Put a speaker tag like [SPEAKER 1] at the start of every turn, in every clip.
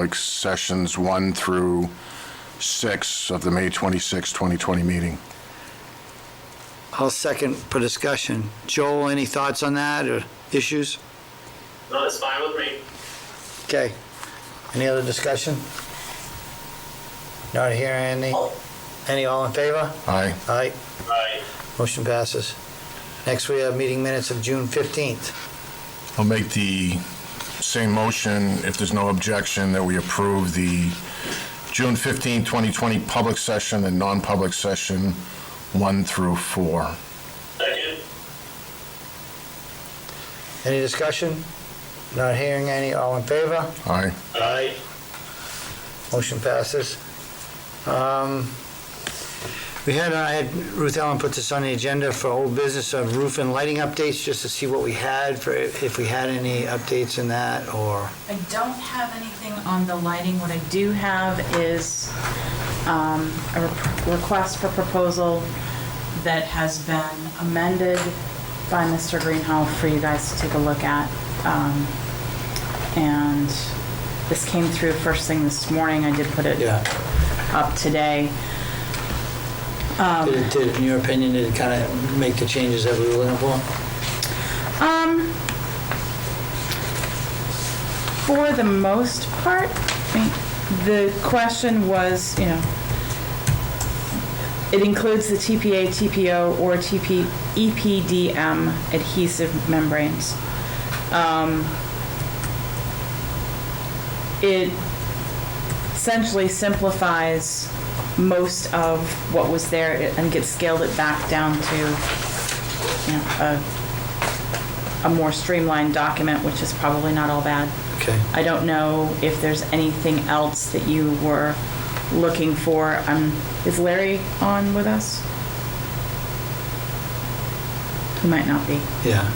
[SPEAKER 1] like sessions 1 through 6 of the May 26, 2020 meeting.
[SPEAKER 2] I'll second for discussion. Joel, any thoughts on that or issues?
[SPEAKER 3] No, it's fine with me.
[SPEAKER 2] Okay. Any other discussion? Not hearing any? Any all in favor?
[SPEAKER 1] Aye.
[SPEAKER 2] Aye.
[SPEAKER 3] Aye.
[SPEAKER 2] Motion passes. Next, we have meeting minutes of June 15th.
[SPEAKER 1] I'll make the same motion, if there's no objection, that we approve the June 15, 2020 public session and non-public session 1 through 4.
[SPEAKER 3] Second.
[SPEAKER 2] Any discussion? Not hearing any, all in favor?
[SPEAKER 1] Aye.
[SPEAKER 3] Aye.
[SPEAKER 2] Motion passes. I had Ruth Ellen put this on the agenda for old business of roof and lighting updates, just to see what we had, for if we had any updates in that, or...
[SPEAKER 4] I don't have anything on the lighting. What I do have is a request for proposal that has been amended by Mr. Greenhoff for you guys to take a look at. And this came through first thing this morning. I did put it up today.
[SPEAKER 2] In your opinion, did it kind of make the changes that we were looking for?
[SPEAKER 4] For the most part, I mean, the question was, it includes the TPA, TPO, or EPDM adhesive membranes. It essentially simplifies most of what was there and scaled it back down to a more streamlined document, which is probably not all bad.
[SPEAKER 2] Okay.
[SPEAKER 4] I don't know if there's anything else that you were looking for. Is Larry on with us? He might not be.
[SPEAKER 2] Yeah.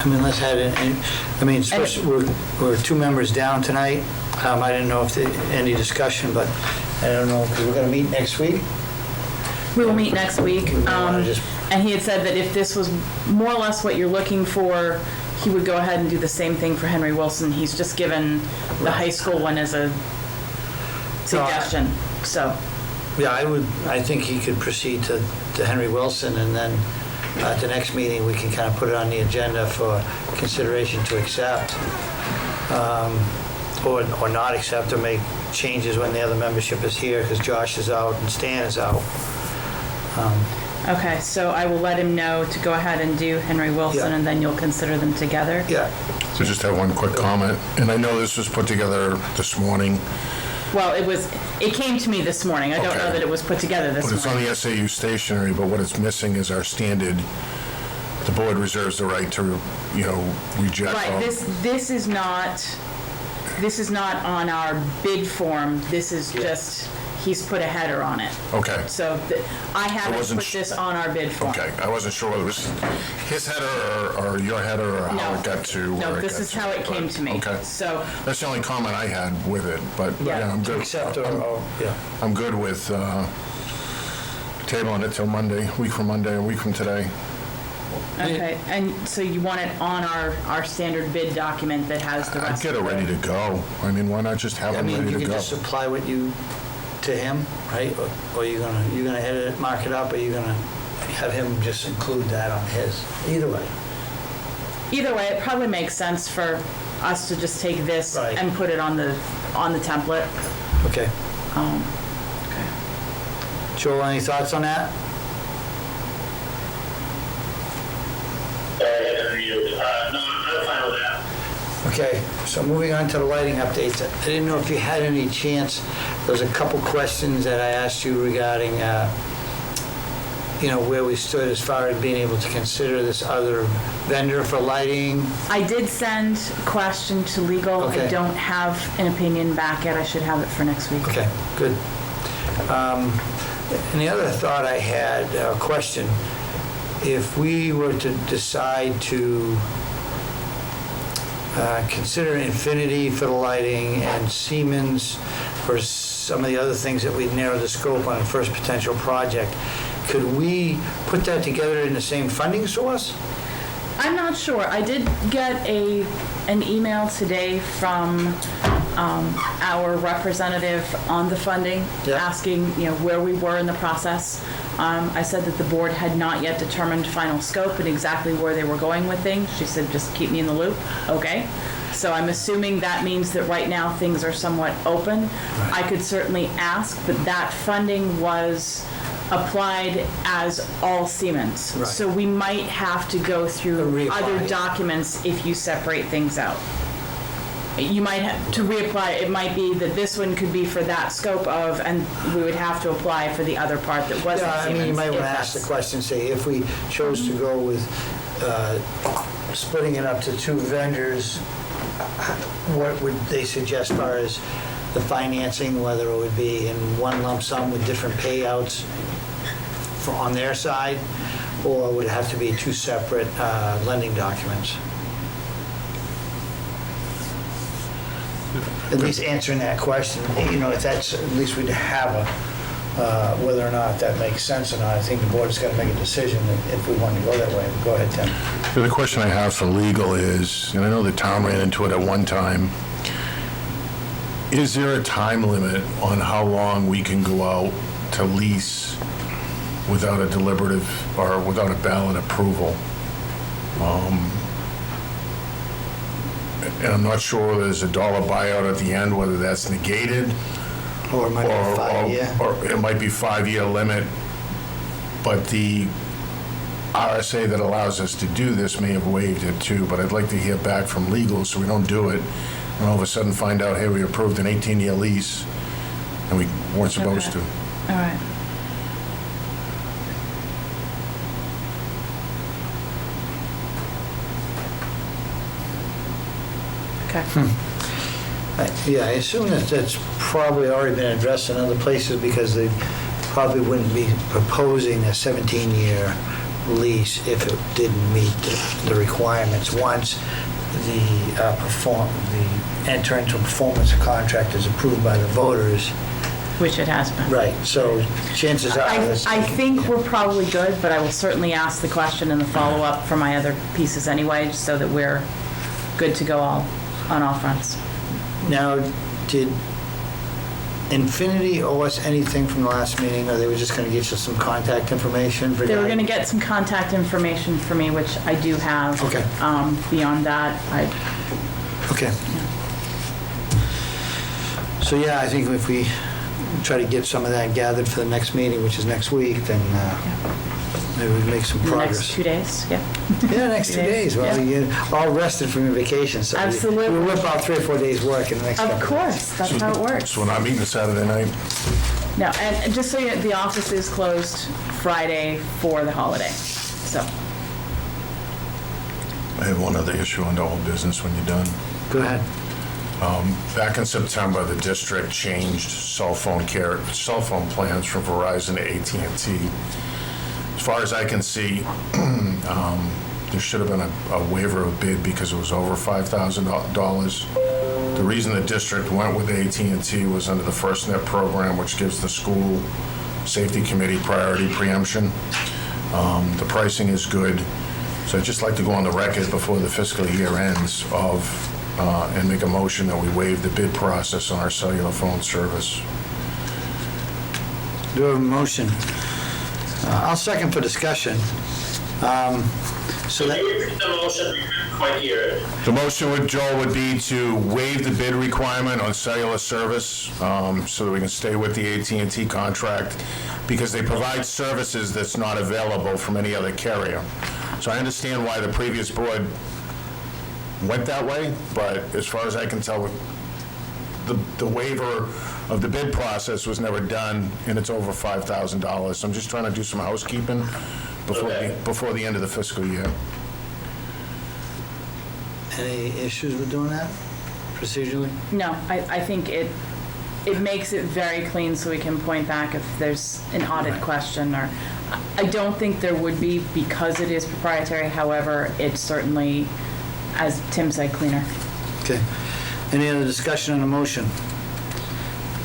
[SPEAKER 2] Let's have it, especially, we're 2 members down tonight. I didn't know if there any discussion, but I don't know, because we're going to meet next week.
[SPEAKER 4] We will meet next week.
[SPEAKER 2] Just-
[SPEAKER 4] And he had said that if this was more or less what you're looking for, he would go ahead and do the same thing for Henry Wilson. He's just given the high school one as a suggestion, so.
[SPEAKER 2] Yeah, I think he could proceed to Henry Wilson, and then at the next meeting, we can kind of put it on the agenda for consideration to accept, or not accept, or make changes when the other membership is here, because Josh is out and Stan is out.
[SPEAKER 4] Okay, so I will let him know to go ahead and do Henry Wilson,
[SPEAKER 2] Yeah.
[SPEAKER 4] and then you'll consider them together?
[SPEAKER 2] Yeah.
[SPEAKER 1] So just have one quick comment, and I know this was put together this morning,
[SPEAKER 4] Well, it came to me this morning. I don't know
[SPEAKER 1] Okay.
[SPEAKER 4] that it was put together this
[SPEAKER 1] but it's on
[SPEAKER 4] morning.
[SPEAKER 1] the SAU stationery, but what it's missing is our standard, the board reserves the right to, reject all.
[SPEAKER 4] Right, this is not on our bid form. This is just, he's put a header on it.
[SPEAKER 1] Okay.
[SPEAKER 4] So I haven't
[SPEAKER 1] wasn't
[SPEAKER 4] put this on our bid form.
[SPEAKER 1] Okay, I wasn't sure whether it was his header or your header, or how it got to where
[SPEAKER 4] No,
[SPEAKER 1] it
[SPEAKER 4] this
[SPEAKER 1] got
[SPEAKER 4] is
[SPEAKER 1] to,
[SPEAKER 4] how it came
[SPEAKER 1] but-
[SPEAKER 4] to me.
[SPEAKER 1] Okay.
[SPEAKER 4] So,
[SPEAKER 1] That's the only comment I had with it, but
[SPEAKER 4] Yeah.
[SPEAKER 1] yeah, I'm
[SPEAKER 2] To
[SPEAKER 1] good.
[SPEAKER 2] accept, yeah.
[SPEAKER 1] I'm good with tabling it till Monday, a week from Monday, a week from today.
[SPEAKER 4] okay, and so you want it on our standard bid document that has the
[SPEAKER 1] I'd
[SPEAKER 4] rest
[SPEAKER 1] get it
[SPEAKER 4] of
[SPEAKER 1] ready to go. I mean, why not just have them
[SPEAKER 2] You
[SPEAKER 1] ready to
[SPEAKER 2] can
[SPEAKER 1] go?
[SPEAKER 2] just supply what you, to him, right? Or you're gonna edit it, mark it up, or you're gonna have him just include that on his? Either way.
[SPEAKER 4] Either way, it probably makes sense for us to just take this
[SPEAKER 2] Right.
[SPEAKER 4] and put it on the template.
[SPEAKER 2] Okay.
[SPEAKER 4] Okay.
[SPEAKER 2] Joel, any thoughts on that?
[SPEAKER 3] No, I'm fine with that.
[SPEAKER 2] Okay, so moving on to the lighting updates. I didn't know if you had any chance, there was a couple questions that I asked you regarding, where we stood as far as being able to consider this other vendor for lighting.
[SPEAKER 4] I did send a question to legal.
[SPEAKER 2] Okay.
[SPEAKER 4] I don't have an opinion back yet. I should have it for next week.
[SPEAKER 2] Okay, good. And the other thought I had, question, if we were to decide to consider Infinity for the lighting and Siemens for some of the other things that we'd narrow the scope on the first potential project, could we put that together in the same funding source?
[SPEAKER 4] I'm not sure. I did get an email today from our representative on the funding,
[SPEAKER 2] Yeah.
[SPEAKER 4] asking, where we were in the process. I said that the board had not yet determined final scope and exactly where they were going with things. She said, just keep me in the loop. Okay. So I'm assuming that means that right now things are somewhat open. I could certainly ask, but that funding was applied as all Siemens.
[SPEAKER 2] Right.
[SPEAKER 4] So we might have to go through
[SPEAKER 2] Reapply.
[SPEAKER 4] other documents if you separate things out. You might have to reapply. It might be that this one could be for that scope of, and we would have to apply for the other part that wasn't
[SPEAKER 2] Yeah, I
[SPEAKER 4] Siemens.
[SPEAKER 2] mean, you might
[SPEAKER 4] if
[SPEAKER 2] want to ask the
[SPEAKER 4] that's-
[SPEAKER 2] question, say, if we chose to go with splitting it up to two vendors, what would they suggest as far as the financing, whether it would be in one lump sum with different payouts on their side, or would it have to be two separate lending documents? At least answering that question, if that's, at least we'd have whether or not that makes sense or not. I think the board's got to make a decision if we want to go that way. Go ahead, Tim.
[SPEAKER 1] The question I have for legal is, and I know the town ran into it at one time, is there a time limit on how long we can go out to lease without a deliberative or without a ballot approval? And I'm not sure whether there's a dollar buyout at the end, whether that's negated,
[SPEAKER 2] Or it might be 5 year.
[SPEAKER 1] or it might be 5-year limit, but the RSA that allows us to do this may have waived it too, but I'd like to hear back from legal so we don't do it, and all of a sudden find out, hey, we approved an 18-year lease, and we weren't supposed to.
[SPEAKER 4] Okay. All right. Okay.
[SPEAKER 2] Yeah, I assume that that's probably already been addressed in other places because they probably wouldn't be proposing a 17-year lease if it didn't meet the requirements. Once the enter into performance contract is approved by the voters.
[SPEAKER 4] Which it has been.
[SPEAKER 2] Right, so chances are.
[SPEAKER 4] I think we're probably good, but I will certainly ask the question in the follow-up for my other pieces anyway, just so that we're good to go on all fronts.
[SPEAKER 2] Now, did Infinity owe us anything from the last meeting, or they were just going to get you some contact information?
[SPEAKER 4] They were going to get some contact information for me, which I do have.
[SPEAKER 2] Okay.
[SPEAKER 4] Beyond that,
[SPEAKER 2] Okay. So, yeah, I think if we try to get some of that gathered for the next meeting, which is next week, then maybe we make some
[SPEAKER 4] in the
[SPEAKER 2] progress.
[SPEAKER 4] next 2 days, yeah.
[SPEAKER 2] Yeah, next 2 days. Well,
[SPEAKER 4] Yeah.
[SPEAKER 2] you're all rested from your vacation, so
[SPEAKER 4] Absolutely.
[SPEAKER 2] we'll whip out 3 or 4 days' work in the next couple
[SPEAKER 4] Of
[SPEAKER 2] of
[SPEAKER 4] course, that's how it works.
[SPEAKER 1] So we're not meeting Saturday night?
[SPEAKER 4] No, and just so you know, the office is closed Friday for the holiday, so.
[SPEAKER 1] I have one other issue under old business when you're done.
[SPEAKER 2] Go ahead.
[SPEAKER 1] Back in September, the district changed cell phone plans from Verizon to AT&T. As far as I can see, there should have been a waiver of bid because it was over $5,000. The reason the district went with AT&T was under the FirstNet program, which gives the school safety committee priority preemption. The pricing is good, so I'd just like to go on the record before the fiscal year ends and make a motion that we waive the bid process on our cellular phone service.
[SPEAKER 2] Do a motion. I'll second for discussion. So
[SPEAKER 3] Can
[SPEAKER 2] that,
[SPEAKER 3] you repeat the motion? We couldn't quite hear it.
[SPEAKER 1] The motion with Joel would be to waive the bid requirement on cellular service so that we can stay with the AT&T contract because they provide services that's not available from any other carrier. So I understand why the previous board went that way, but as far as I can tell, the waiver of the bid process was never done, and it's over $5,000. So I'm just trying to do some housekeeping before the end of the fiscal year.
[SPEAKER 2] any issues with doing that procedurally?
[SPEAKER 4] No, I think it makes it very clean so we can point back if there's an audit question or, I don't think there would be because it is proprietary, however, it's certainly, as Tim said, cleaner.
[SPEAKER 2] Okay. Any other discussion on the motion?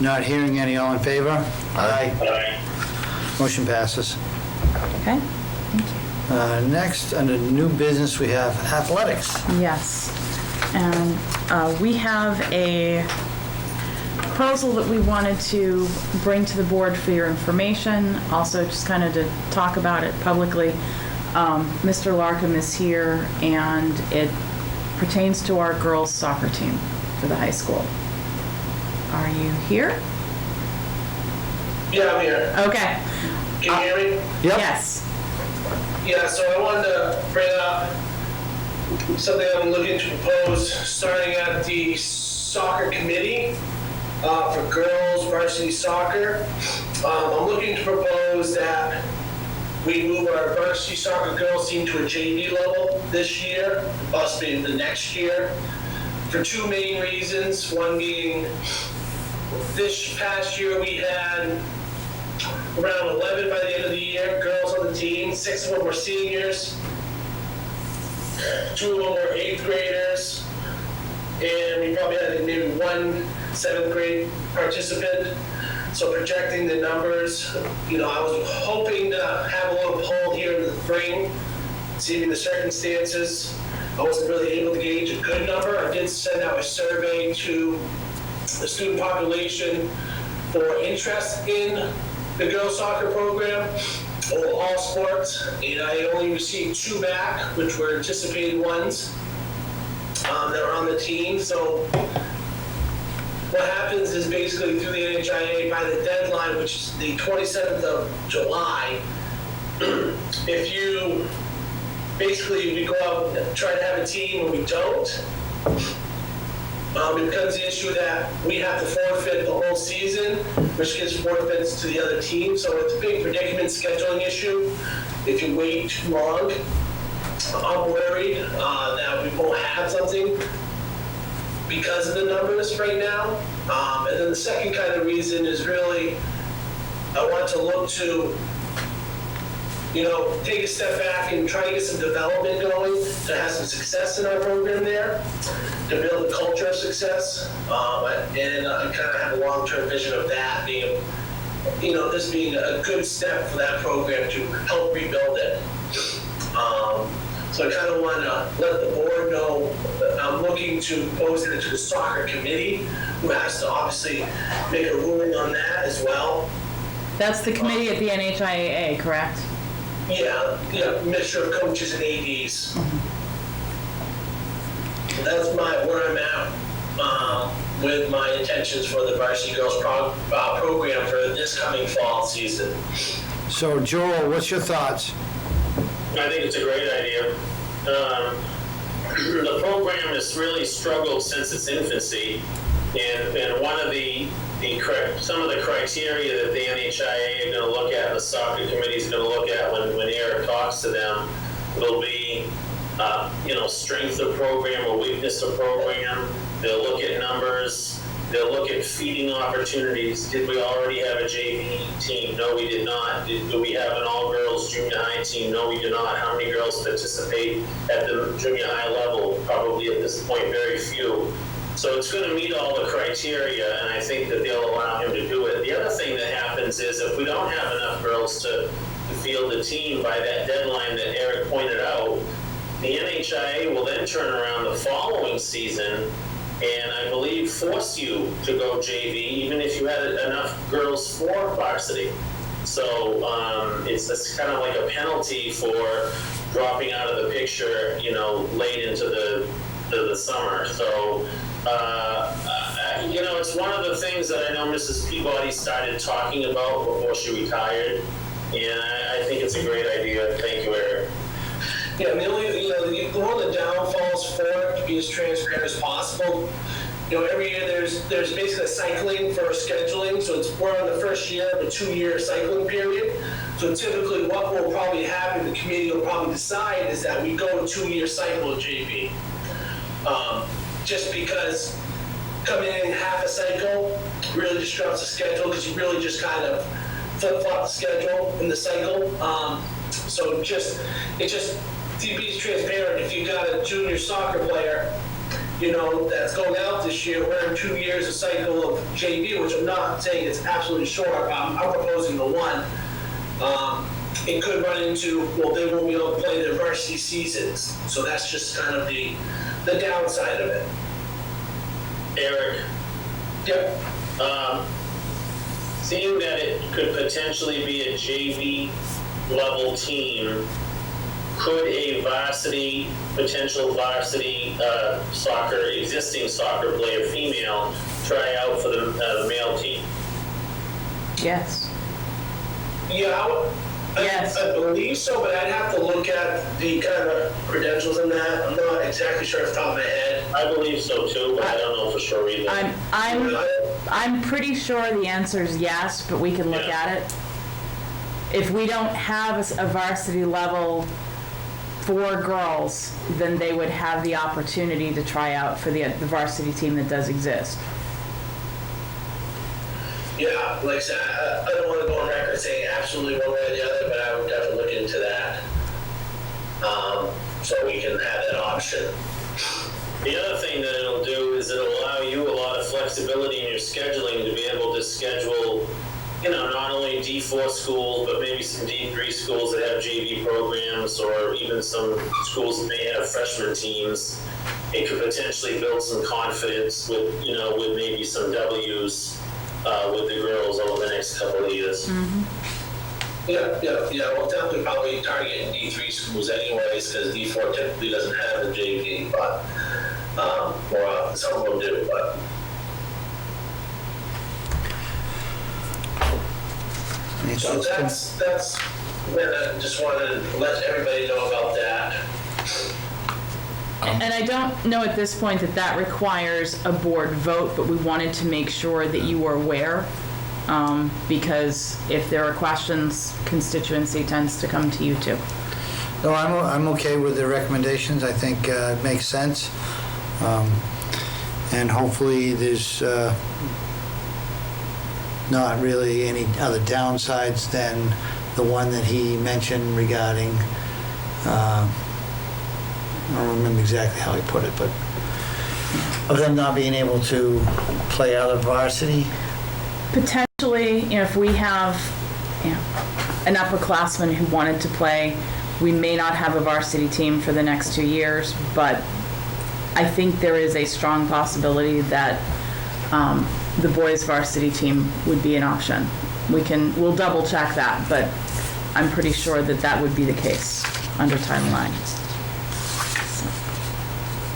[SPEAKER 2] Not hearing any, all in favor? Aye.
[SPEAKER 3] Aye.
[SPEAKER 2] Motion passes.
[SPEAKER 4] Okay? Thank you.
[SPEAKER 2] Next, under new business, we have athletics.
[SPEAKER 4] Yes. And we have a proposal that we wanted to bring to the board for your information, also just kind of to talk about it publicly. Mr. Larkham is here, and it pertains to our girls' soccer team for the high school. Are you here?
[SPEAKER 3] Yeah, I'm here.
[SPEAKER 4] Okay.
[SPEAKER 3] Can you hear me?
[SPEAKER 2] Yep.
[SPEAKER 4] Yes.
[SPEAKER 3] Yeah, so I wanted to bring up something I'm looking to propose, starting at the soccer committee for girls varsity soccer. I'm looking to propose that we move our varsity soccer girls team to a JV level this year, possibly the next year, for two main reasons. One being, this past year we had around 11 by the end of the year, girls on the team. 6 of them were seniors, 2 of them were 8th graders, and we probably had maybe 1 7th grade participant. So projecting the numbers, I was hoping to have a little poll here in the spring, seeing the circumstances. I wasn't really able to gauge a good number. I did send out a survey to the student population for interest in the girls soccer program, or all sports, and I only received 2 back, which were anticipated ones that were on the team. So what happens is basically through the NHIA, by the deadline, which is the 27th of July, if you basically, we go out and try to have a team and we don't, it becomes the issue that we have to forfeit the whole season, which gives forfeits to the other team. So it's a big predicament scheduling issue if you wait too long. I'm worried that we won't have something because of the numbers right now. And then the second kind of reason is really, I want to look to, take a step back and try to get some development going, to have some success in our program there, to build a culture of success. And I kind of have a long-term vision of that being, this being a good step for that program to help rebuild it. So I kind of want to let the board know that I'm looking to pose it to the soccer committee, who has to obviously make a ruling on that as well.
[SPEAKER 4] That's the committee at the NHIAA, correct?
[SPEAKER 3] Yeah, mixture of coaches and ADs. That's where I'm at with my intentions for the varsity girls program for this coming fall season.
[SPEAKER 2] So Joel, what's your thoughts?
[SPEAKER 3] I think it's a great idea. The program has really struggled since its infancy, and one of some of the criteria that the NHIA are going to look at, the soccer committee is going to look at when Eric talks to them, will be, strength of program or weakness of program. They'll look at numbers. They'll look at feeding opportunities. Did we already have a JV team? No, we did not. Do we have an all-girls junior high team? No, we do not. How many girls participate at the junior high level? Probably at this point, very few. So it's going to meet all the criteria, and I think that they'll allow him to do it. The other thing that happens is if we don't have enough girls to field a team by that deadline that Eric pointed out, the NHIA will then turn around the following season and I believe force you to go JV, even if you had enough girls for varsity. So it's kind of like a penalty for dropping out of the picture, late into the summer. So, it's one of the things that I know Mrs. Peabody started talking about before she retired, and I think it's a great idea. Thank you, Eric. Yeah, the only, one of the downfalls for it, to be as transparent as possible, every year there's basically a cycling for scheduling, so we're on the first year of a 2-year cycling period. So typically what will probably happen, the committee will probably decide, is that we go a 2-year cycle of JV. Just because coming in half a cycle really disrupts the schedule, because you really just kind of flip-flop the schedule in the cycle. So to be transparent, if you got a junior soccer player, that's going out this year, we're in 2 years of cycle of JV, which I'm not saying it's absolutely short. I'm proposing the 1.
[SPEAKER 5] it could run into, well, they won't be able to play their varsity seasons. So that's just kind of the downside of it.
[SPEAKER 3] Eric,
[SPEAKER 5] Yep.
[SPEAKER 3] seeing that it could potentially be a JV level team, could a potential varsity existing soccer player, female, try out for the male team?
[SPEAKER 4] Yes.
[SPEAKER 5] Yeah,
[SPEAKER 4] Yes.
[SPEAKER 5] I believe so, but I'd have to look at the kind of credentials in that. I'm not exactly sure off the top of my head.
[SPEAKER 3] I believe so too, but I don't know for sure either.
[SPEAKER 4] I'm pretty sure the answer is yes, but we can look
[SPEAKER 3] Yeah.
[SPEAKER 4] at it. If we don't have a varsity level for girls, then they would have the opportunity to try out for the varsity team that does exist.
[SPEAKER 5] Yeah, like I said, I don't want to go on record saying absolutely one way or the other, but I would definitely look into that. So we can have that option.
[SPEAKER 3] The other thing that it'll do is it'll allow you a lot of flexibility in your scheduling to be able to schedule, not only D4 schools, but maybe some D3 schools that have JV programs, or even some schools that may have freshman teams. It could potentially build some confidence with maybe some W's with the girls over the next couple of years.
[SPEAKER 5] Yeah. We'll definitely probably target D3 schools anyways, because D4 typically doesn't have the JV, but some of them do. But so that's. I just wanted to let everybody know about that.
[SPEAKER 4] And I don't know at this point that requires a board vote, but we wanted to make sure that you were aware, because if there are questions, constituency tends to come to you too.
[SPEAKER 2] No, I'm okay with the recommendations. I think it makes sense. And hopefully there's not really any other downsides than the one that he mentioned regarding, I don't remember exactly how he put it, but of them not being able to play out of varsity.
[SPEAKER 4] Potentially, if we have, an upperclassman who wanted to play, we may not have a varsity team for the next 2 years, but I think there is a strong possibility that the boys varsity team would be an option. We'll double check that, but I'm pretty sure that would be the case under Title IX.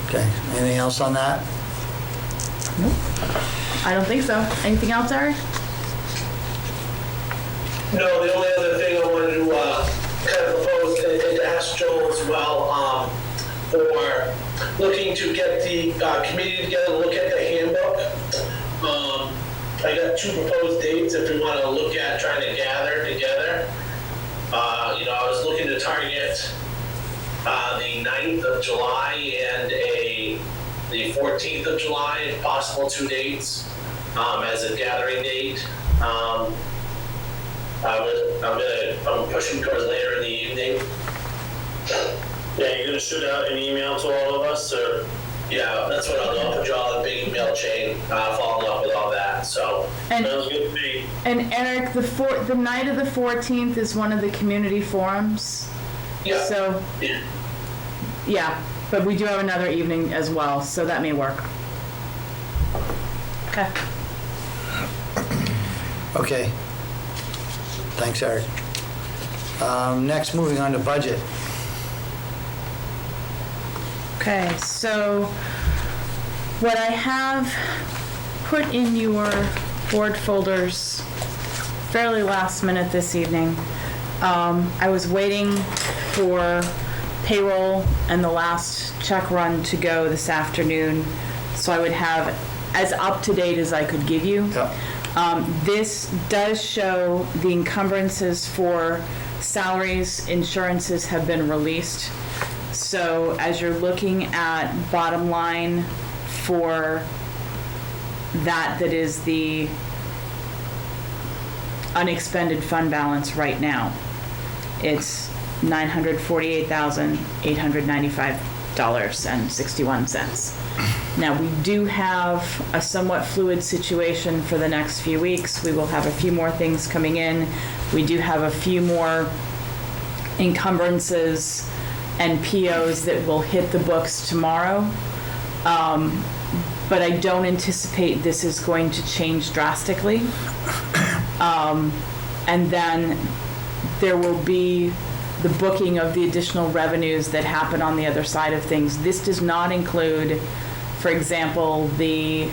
[SPEAKER 2] Okay, anything else on that?
[SPEAKER 4] Nope. I don't think so. Anything else, Eric?
[SPEAKER 5] No, the only other thing I wanted to kind of propose and ask Joel as well, for looking to get the committee together to look at the handbook. I got 2 proposed dates if we want to look at trying to gather together. I was looking to target the 9th of July and the 14th of July, if possible, 2 dates as a gathering date. I'm pushing towards later in the evening.
[SPEAKER 3] Yeah, you're gonna shoot out an email to all of us, or?
[SPEAKER 5] Yeah, that's what I'll do. I'll put you all in a big email chain, following up with all that. So
[SPEAKER 4] And
[SPEAKER 3] Sounds good to me.
[SPEAKER 4] And Eric, the night of the 14th is one of the community forums.
[SPEAKER 5] yeah,
[SPEAKER 4] So, yeah, but we do have another evening as well, so that may work. Okay.
[SPEAKER 2] Okay. Thanks, Eric. Next, moving on to budget.
[SPEAKER 4] Okay, so what I have put in your board folders fairly last minute this evening, I was waiting for payroll and the last check run to go this afternoon, so I would have as up to date as I could give you.
[SPEAKER 2] Yeah.
[SPEAKER 4] This does show the encumbrances for salaries, insurances have been released. So as you're looking at bottom line for that is the unexpended fund balance right now, it's $948,895.61. Now, we do have a somewhat fluid situation for the next few weeks. We will have a few more things coming in. We do have a few more encumbrances and POs that will hit the books tomorrow. But I don't anticipate this is going to change drastically. And then there will be the booking of the additional revenues that happen on the other side of things. This does not include, for example, the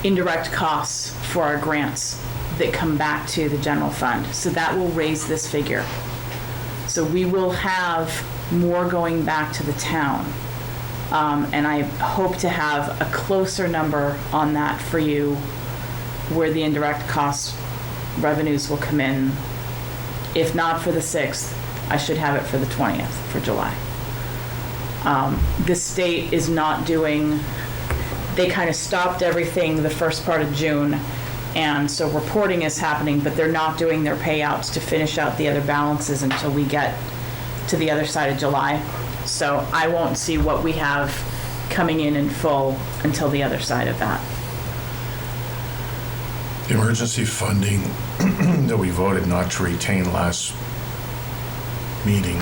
[SPEAKER 4] indirect costs for our grants that come back to the general fund. So that will raise this figure. So we will have more going back to the town. And I hope to have a closer number on that for you, where the indirect cost revenues will come in. If not for the 6th, I should have it for the 20th, for July. The state is not doing, they kind of stopped everything the first part of June, and so reporting is happening, but they're not doing their payouts to finish out the other balances until we get to the other side of July. So I won't see what we have coming in full until the other side of that.
[SPEAKER 1] The emergency funding that we voted not to retain last meeting.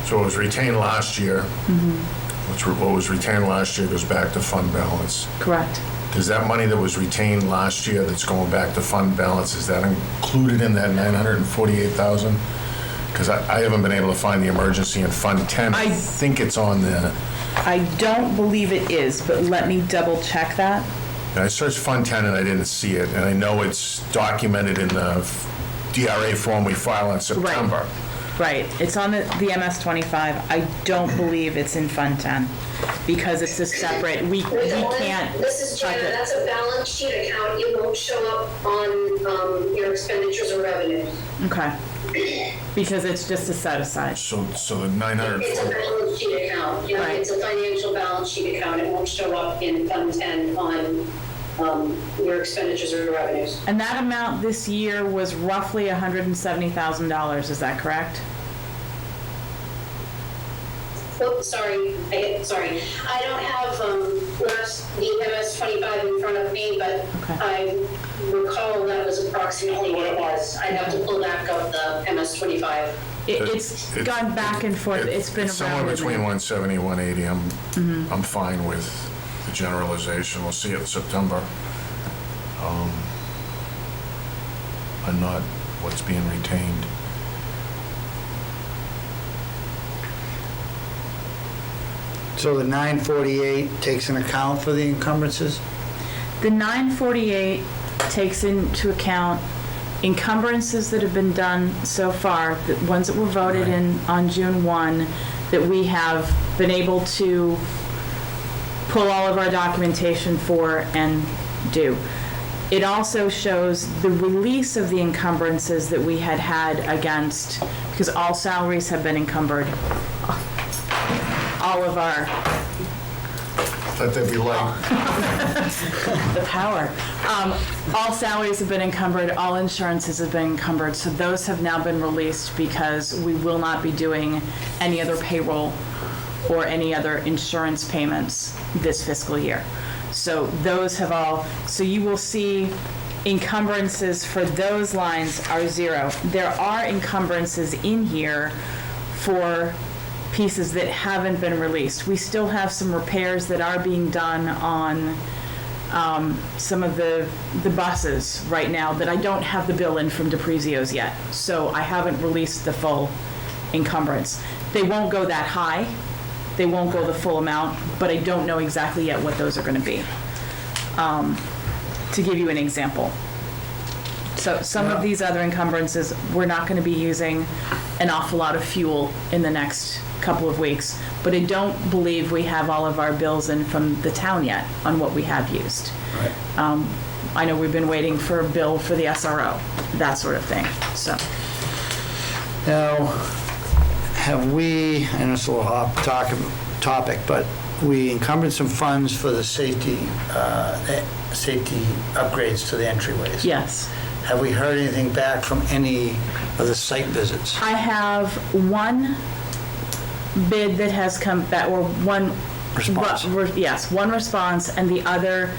[SPEAKER 1] So it was retained last year. What was retained last year goes back to fund balance.
[SPEAKER 4] Correct.
[SPEAKER 1] Does that money that was retained last year that's going back to fund balance, is that included in that 948,000? Because I haven't been able to find the emergency in Fund 10. I think it's on there.
[SPEAKER 4] I don't believe it is, but let me double check that.
[SPEAKER 1] I searched Fund 10 and I didn't see it, and I know it's documented in the DRA form we file in September.
[SPEAKER 4] Right, it's on the MS-25. I don't believe it's in Fund 10, because it's a separate, we can't.
[SPEAKER 6] This is Jenna, that's a balance sheet account. It won't show up on your expenditures or revenues.
[SPEAKER 4] Okay, because it's just a set aside.
[SPEAKER 1] So the 900.
[SPEAKER 6] It's a balance sheet account. You know,
[SPEAKER 4] Right.
[SPEAKER 6] It's a financial balance sheet account. It won't show up in Fund 10 on your expenditures or revenues.
[SPEAKER 4] And that amount this year was roughly $170,000, is that correct?
[SPEAKER 6] Oh, sorry. I don't have the MS-25 in front of me, but
[SPEAKER 4] Okay.
[SPEAKER 6] I recall that was approximately what it was. I'd have to pull back up the MS-25.
[SPEAKER 4] It's gone back and forth, it's been
[SPEAKER 1] It's
[SPEAKER 4] around.
[SPEAKER 1] somewhere between 170 and 180.
[SPEAKER 4] Mm-hmm.
[SPEAKER 1] I'm fine with the generalization. We'll see it in September. I'm not what's being retained.
[SPEAKER 2] So the 948 takes an account for the encumbrances?
[SPEAKER 4] The 948 takes into account encumbrances that have been done so far, the ones that were voted in on June 1, that we have been able to pull all of our documentation for and do. It also shows the release of the encumbrances that we had against, because all salaries have been encumbered. All of our,
[SPEAKER 1] Let there be light.
[SPEAKER 4] the power. All salaries have been encumbered, all insurances have been encumbered, so those have now been released because we will not be doing any other payroll or any other insurance payments this fiscal year. So those have all, so you will see encumbrances for those lines are zero. There are encumbrances in here for pieces that haven't been released. We still have some repairs that are being done on some of the buses right now that I don't have the bill in from DePrizio's yet. So I haven't released the full encumbrance. They won't go that high. They won't go the full amount, but I don't know exactly yet what those are going to be. To give you an example. So some of these other encumbrances, we're not going to be using an awful lot of fuel in the next couple of weeks, but I don't believe we have all of our bills in from the town yet on what we have used.
[SPEAKER 2] Right.
[SPEAKER 4] I know we've been waiting for a bill for the SRO, that sort of thing, so.
[SPEAKER 2] Now, have we, I know it's a little hot topic, but we encumbered some funds for the safety upgrades to the entryways.
[SPEAKER 4] Yes.
[SPEAKER 2] Have we heard anything back from any of the site visits?
[SPEAKER 4] I have one bid that has come back, or one.
[SPEAKER 2] Response.
[SPEAKER 4] Yes, one response, and the other,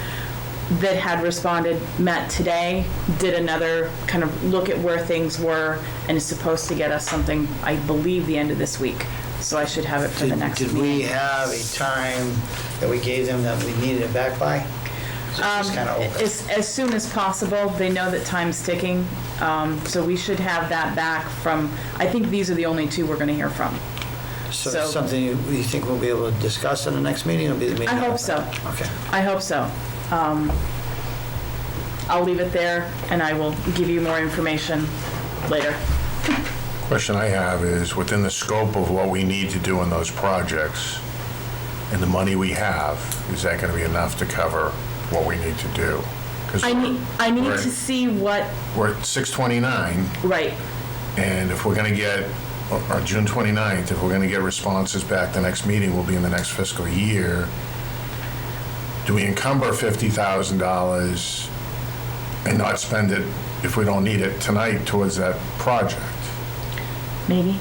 [SPEAKER 4] that had responded met today, did another kind of look at where things were, and is supposed to get us something, I believe, the end of this week. So I should have it for the next
[SPEAKER 2] Did
[SPEAKER 4] meeting.
[SPEAKER 2] we have a time that we gave them that we needed it back by? It's just kind of open.
[SPEAKER 4] As soon as possible. They know that time's ticking, so we should have that back from, I think these are the only two we're going to hear from.
[SPEAKER 2] So
[SPEAKER 4] so-
[SPEAKER 2] it's something you think we'll be able to discuss in the next meeting? It'll be the meeting
[SPEAKER 4] I hope
[SPEAKER 2] after?
[SPEAKER 4] so.
[SPEAKER 2] Okay.
[SPEAKER 4] I hope so. I'll leave it there, and I will give you more information later.
[SPEAKER 1] Question I have is, within the scope of what we need to do in those projects and the money we have, is that going to be enough to cover what we need to do? 'Cause
[SPEAKER 4] I need
[SPEAKER 1] we're-
[SPEAKER 4] to see what,
[SPEAKER 1] We're at 6/29,
[SPEAKER 4] right,
[SPEAKER 1] and if we're going to get, or June 29th, if we're going to get responses back, the next meeting will be in the next fiscal year. Do we encumber $50,000 and not spend it, if we don't need it tonight, towards that project?
[SPEAKER 4] maybe.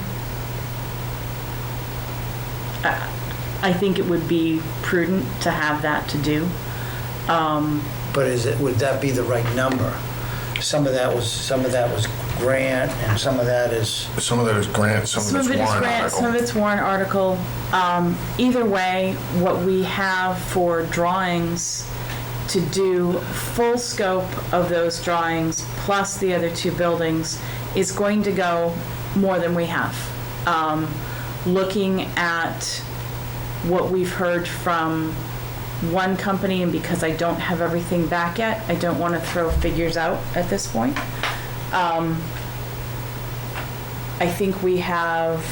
[SPEAKER 4] I think it would be prudent to have that to do.
[SPEAKER 2] But would that be the right number? Some of that was grant, and some of that is,
[SPEAKER 1] Some of that is grant, some
[SPEAKER 4] Some
[SPEAKER 1] of
[SPEAKER 4] of
[SPEAKER 1] it's
[SPEAKER 4] it is
[SPEAKER 1] warrant
[SPEAKER 4] grant, some of
[SPEAKER 1] article.
[SPEAKER 4] it's warrant article. Either way, what we have for drawings to do full scope of those drawings, plus the other two buildings, is going to go more than we have. Looking at what we've heard from one company, and because I don't have everything back yet, I don't want to throw figures out at this point. I think we have,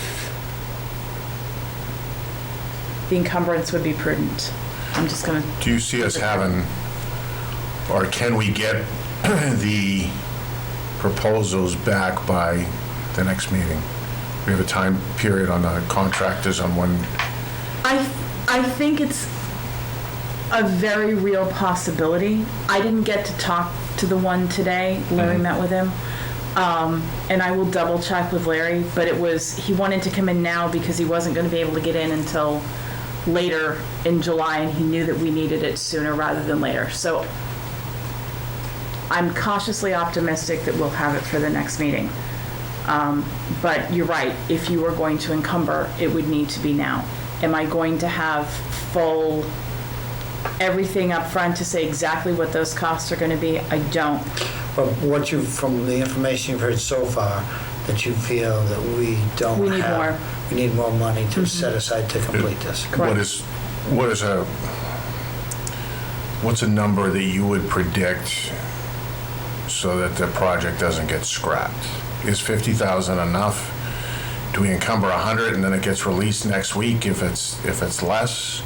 [SPEAKER 4] the encumbrance would be prudent. I'm just gonna,
[SPEAKER 1] Do you see us having, or can we get the proposals back by the next meeting? We have a time period on the contractors on when,
[SPEAKER 4] I think it's a very real possibility. I didn't get to talk to the one today. Larry met with him. And I will double check with Larry, but he wanted to come in now because he wasn't going to be able to get in until later in July, and he knew that we needed it sooner rather than later. So I'm cautiously optimistic that we'll have it for the next meeting. But you're right, if you were going to encumber, it would need to be now. Am I going to have full everything up front to say exactly what those costs are going to be? I don't.
[SPEAKER 2] but from the information you've heard so far, that you feel that we don't have.
[SPEAKER 4] We need more.
[SPEAKER 2] We need more money to set aside to complete this.
[SPEAKER 1] what's a number that you would predict so that the project doesn't get scrapped? Is 50,000 enough? Do we encumber 100 and then it gets released next week if it's less?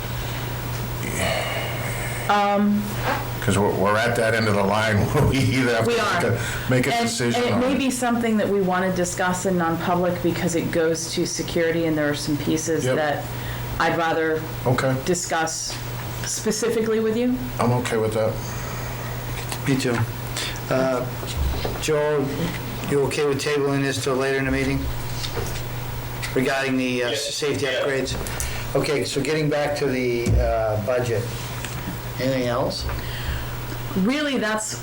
[SPEAKER 1] Because we're at that end of the line where we either have
[SPEAKER 4] We
[SPEAKER 1] to
[SPEAKER 4] are.
[SPEAKER 1] make a
[SPEAKER 4] And
[SPEAKER 1] decision
[SPEAKER 4] it
[SPEAKER 1] on
[SPEAKER 4] may
[SPEAKER 1] it.
[SPEAKER 4] be something that we want to discuss in non-public because it goes to security, and there are some pieces
[SPEAKER 1] Yep.
[SPEAKER 4] that I'd rather
[SPEAKER 1] Okay,
[SPEAKER 4] discuss specifically with you.
[SPEAKER 1] I'm okay with that.
[SPEAKER 2] Me too. Joel, you okay with tabling this till later in the meeting? Regarding the safety
[SPEAKER 3] Yeah.
[SPEAKER 2] upgrades? Okay, so getting back to the budget. Anything else?
[SPEAKER 4] Really, that's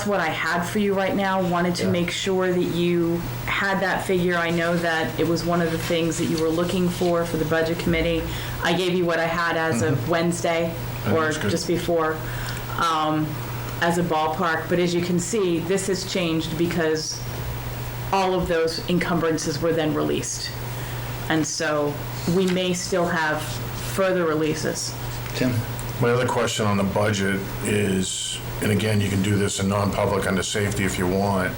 [SPEAKER 4] what I had for you right now. Wanted to
[SPEAKER 2] Yeah.
[SPEAKER 4] make sure that you had that figure. I know that it was one of the things that you were looking for the budget committee. I gave you what I had as of Wednesday, or
[SPEAKER 1] that's good.
[SPEAKER 4] just before, as a ballpark. But as you can see, this has changed because all of those encumbrances were then released. And so we may still have further releases.
[SPEAKER 2] Tim?
[SPEAKER 1] My other question on the budget is, and again, you can do this in non-public under safety if you want,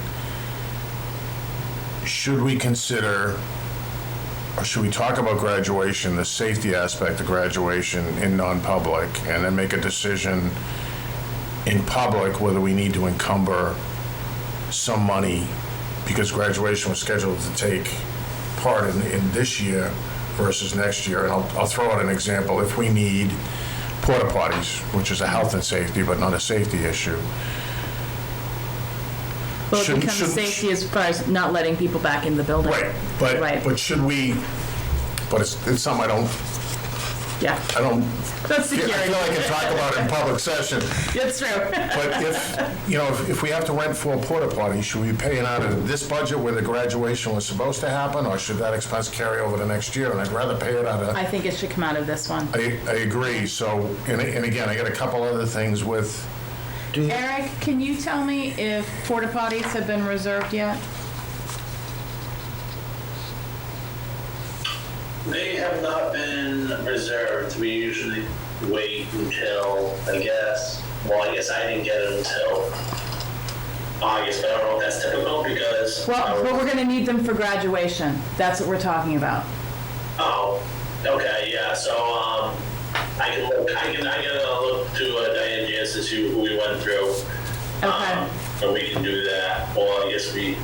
[SPEAKER 1] should we consider, or should we talk about graduation, the safety aspect of graduation in non-public, and then make a decision in public whether we need to encumber some money, because graduation was scheduled to take part in this year versus next year. And I'll throw out an example. If we need porta potties, which is a health and safety, but not a safety issue.
[SPEAKER 4] Well, it
[SPEAKER 1] Shouldn't-
[SPEAKER 4] becomes
[SPEAKER 1] shouldn't-
[SPEAKER 4] safety as far as not letting people back in the building.
[SPEAKER 1] Right,
[SPEAKER 4] Right.
[SPEAKER 1] but should we, but it's something I don't
[SPEAKER 4] Yeah,
[SPEAKER 1] I don't,
[SPEAKER 4] that's
[SPEAKER 1] I feel
[SPEAKER 4] security.
[SPEAKER 1] like I can talk about it in public session.
[SPEAKER 4] It's true.
[SPEAKER 1] But if we have to rent 4 porta potties, should we be paying out of this budget where the graduation was supposed to happen, or should that expense carry over to next year? And I'd rather pay it out of,
[SPEAKER 4] I think it should come out of this one.
[SPEAKER 1] I agree, so, and again, I got a couple other things with,
[SPEAKER 4] Eric, can you tell me if porta potties have been reserved yet?
[SPEAKER 7] They have not been reserved. We usually wait until, I guess I didn't get it until August, but I don't know if that's typical because.
[SPEAKER 4] Well, but we're gonna need them for graduation. That's what we're talking about.
[SPEAKER 7] Oh, okay, yeah, so, I can look to Diane Jansen, see who we went through.
[SPEAKER 4] Okay.
[SPEAKER 7] And we can do that, or I guess we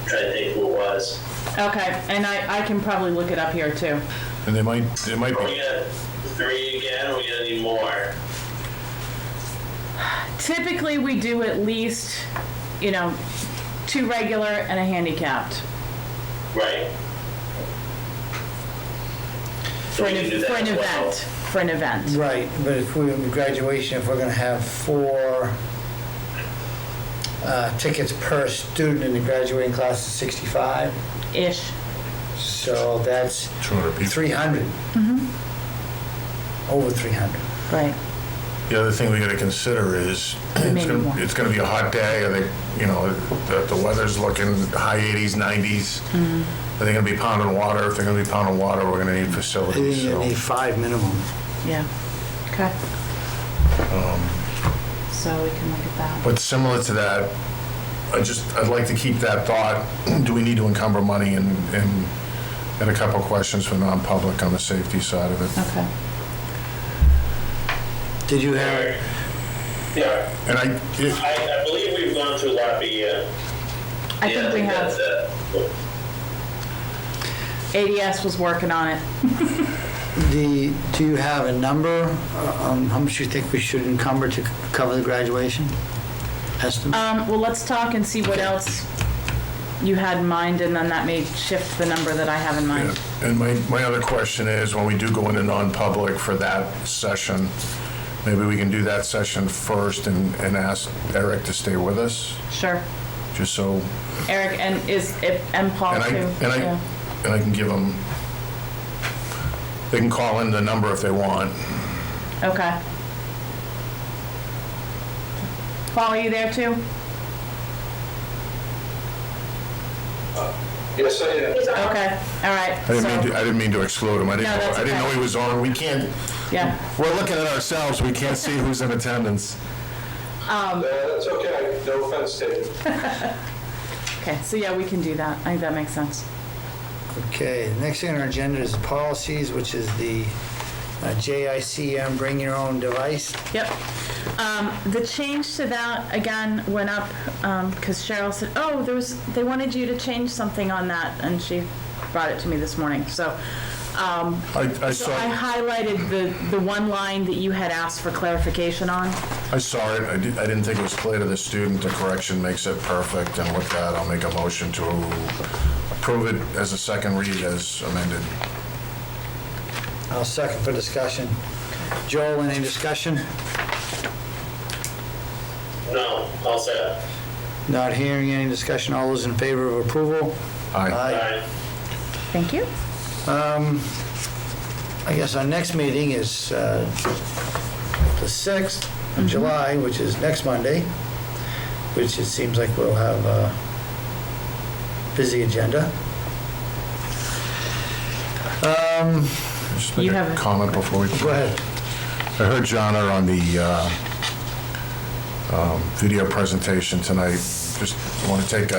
[SPEAKER 7] try to think who it was.
[SPEAKER 4] Okay, and I can probably look it up here too.
[SPEAKER 1] and there might
[SPEAKER 7] Are we
[SPEAKER 1] be,
[SPEAKER 7] gonna 3 again, or are we gonna need more?
[SPEAKER 4] Typically, we do at least, 2 regular and a handicapped
[SPEAKER 7] Right? So
[SPEAKER 4] for
[SPEAKER 7] we can do that as well.
[SPEAKER 4] For an event.
[SPEAKER 2] Right, but if we, graduation, if we're gonna have 4 tickets per student in the graduating class of 65,
[SPEAKER 4] Ish.
[SPEAKER 2] so that's
[SPEAKER 1] 200 people.
[SPEAKER 2] 300. Over 300.
[SPEAKER 4] Right.
[SPEAKER 1] The other thing we gotta consider is,
[SPEAKER 4] Maybe more.
[SPEAKER 1] it's gonna be a hot day, are they, the weather's looking high 80s, 90s. Are they gonna be pounding water? If they're gonna be pounding water, we're gonna need
[SPEAKER 2] I think
[SPEAKER 1] facilities,
[SPEAKER 2] you
[SPEAKER 1] so.
[SPEAKER 2] need 5 minimum.
[SPEAKER 4] Yeah. Okay. So we can look at that.
[SPEAKER 1] But similar to that, I'd like to keep that thought, do we need to encumber money, and a couple of questions for non-public on the safety side of it.
[SPEAKER 4] Okay.
[SPEAKER 2] Did you have,
[SPEAKER 3] Yeah,
[SPEAKER 1] And
[SPEAKER 3] I believe we've gone through Lafayette.
[SPEAKER 4] I think we have.
[SPEAKER 3] That's it.
[SPEAKER 4] ADS was working on it.
[SPEAKER 2] do you have a number on how much you think we should encumber to cover the graduation? Estimate?
[SPEAKER 4] Well, let's talk and see what else you had in mind, and then that may shift the number that I have in mind.
[SPEAKER 1] Yeah, and my other question is, when we do go into non-public for that session, maybe we can do that session first and ask Eric to stay with us,
[SPEAKER 4] Sure.
[SPEAKER 1] just so,
[SPEAKER 4] Eric, and Paul
[SPEAKER 1] and
[SPEAKER 4] too. Yeah.
[SPEAKER 1] I can give them, they can call in the number if they want.
[SPEAKER 4] Okay. Paul, are you there too?
[SPEAKER 5] Yes, I am.
[SPEAKER 4] Okay, all right.
[SPEAKER 1] I didn't mean to exclude him, I
[SPEAKER 4] No, that's
[SPEAKER 1] didn't know
[SPEAKER 4] okay.
[SPEAKER 1] he was on, we can't,
[SPEAKER 4] Yeah.
[SPEAKER 1] we're looking at ourselves, we can't see who's in attendance.
[SPEAKER 5] That's okay, no offense taken.
[SPEAKER 4] Okay, so yeah, we can do that. I think that makes sense.
[SPEAKER 2] Okay, the next thing on our agenda is policies, which is the JICM, bring your own device.
[SPEAKER 4] Yep. The change to that, again, went up, because Cheryl said, oh, they wanted you to change something on that, and she brought it to me this morning, so.
[SPEAKER 1] I
[SPEAKER 4] So I
[SPEAKER 1] saw,
[SPEAKER 4] highlighted the one line that you had asked for clarification on.
[SPEAKER 1] I saw it, I didn't think it was clear to the student, the correction makes it perfect, and with that, I'll make a motion to approve it as a second read as amended.
[SPEAKER 2] I'll second for discussion. Joel, any discussion?
[SPEAKER 3] No, all set.
[SPEAKER 2] Not hearing any discussion. All those in favor of approval?
[SPEAKER 1] Aye.
[SPEAKER 3] All right.
[SPEAKER 4] Thank you.
[SPEAKER 2] I guess our next meeting is the 6th of July, which is next Monday, which it seems like we'll have a busy agenda.
[SPEAKER 1] Just make
[SPEAKER 4] You
[SPEAKER 1] a
[SPEAKER 4] have a-
[SPEAKER 1] comment before we.
[SPEAKER 2] Go ahead.
[SPEAKER 1] I heard Jonna on the video presentation tonight. Just want to take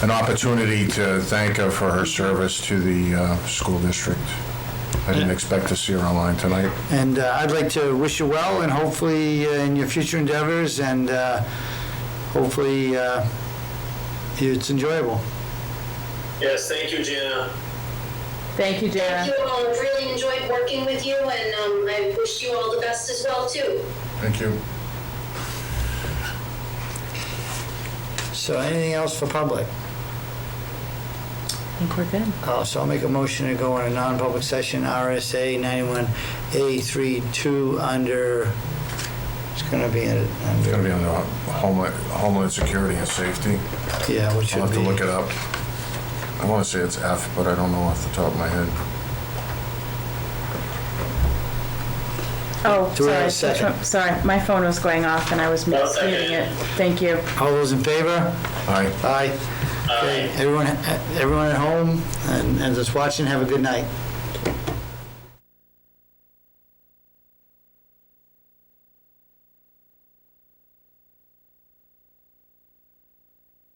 [SPEAKER 1] an opportunity to thank her for her service to the school district. I didn't expect to see her online tonight.
[SPEAKER 2] And I'd like to wish you well, and hopefully in your future endeavors, and hopefully it's enjoyable.
[SPEAKER 3] Yes, thank you, Jana.
[SPEAKER 4] Thank you, Jana.
[SPEAKER 6] Thank you all. I've really enjoyed working with you, and I wish you all the best as well, too.
[SPEAKER 1] Thank you.
[SPEAKER 2] So anything else for public?
[SPEAKER 4] think we're good.
[SPEAKER 2] So I'll make a motion to go in a non-public session, RSA 91A32 under, it's going to be
[SPEAKER 1] It's
[SPEAKER 2] under,
[SPEAKER 1] gonna be under Homeland Security and Safety.
[SPEAKER 2] yeah, what
[SPEAKER 1] I'll
[SPEAKER 2] should
[SPEAKER 1] have to
[SPEAKER 2] be.
[SPEAKER 1] look it up. I wanna say it's F, but I don't know off the top of my head.
[SPEAKER 4] Oh,
[SPEAKER 2] Do we have a
[SPEAKER 4] sorry,
[SPEAKER 2] second?
[SPEAKER 4] sorry, my phone was going off and I was
[SPEAKER 3] I'll second
[SPEAKER 4] muting
[SPEAKER 3] it.
[SPEAKER 4] it. Thank you.
[SPEAKER 2] All those in favor?
[SPEAKER 1] Aye.
[SPEAKER 2] Aye. Okay, everyone at home and that's watching, have a good night.